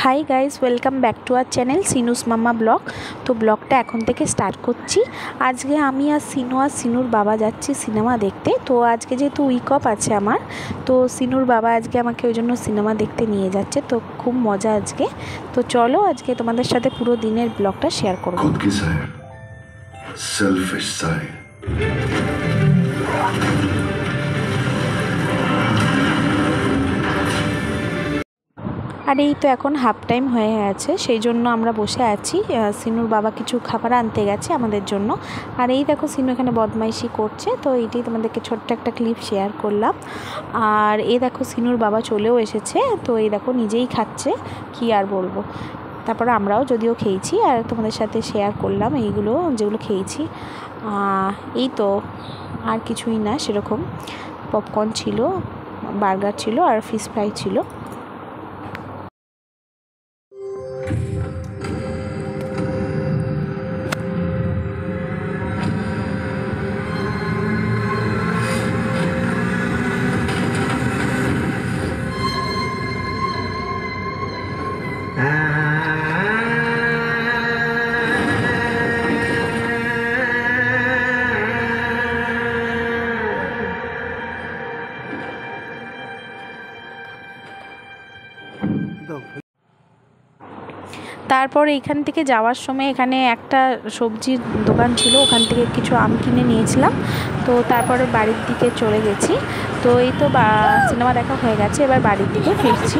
High guys, welcome back to our channel Sinu's mamma vlog. তো ব্লগটা এখন থেকে স্টার্ট করছি। আজকে আমি আর সিনুর বাবা যাচ্ছি সিনেমা দেখতে। তো আজকে যেহেতু উইক অফ আছে আমার, তো সিনুর বাবা আজকে আমাকে ওই জন্য সিনেমা দেখতে নিয়ে যাচ্ছে। তো খুব মজা আজকে। তো চলো আজকে তোমাদের সাথে পুরো দিনের ব্লগটা শেয়ার করবো। আর এই তো এখন হাফ টাইম হয়ে গেছে, সেই জন্য আমরা বসে আছি। সিনুর বাবা কিছু খাবার আনতে গেছে আমাদের জন্য। আর এই দেখো সিনু এখানে বদমাইশি করছে। তো এইটাই তোমাদেরকে ছোট্ট একটা ক্লিপ শেয়ার করলাম। আর এই দেখো সিনুর বাবা চলেও এসেছে। তো এই দেখো নিজেই খাচ্ছে, কি আর বলবো। তারপরে আমরাও যদিও খেয়েছি, আর তোমাদের সাথে শেয়ার করলাম এইগুলো যেগুলো খেয়েছি। এই তো আর কিছুই না সেরকম। পপকর্ন ছিল, বার্গার ছিল, আর ফিশ ফ্রাই ছিল। তারপর এইখান থেকে যাওয়ার সময় এখানে একটা সবজির দোকান ছিল, ওখান থেকে কিছু আম কিনে নিয়েছিলাম। তো তারপরে বাড়ির দিকে চলে গেছি। তো এই তো সিনেমা দেখা হয়ে গেছে, এবার বাড়ির দিকে ফিরছি।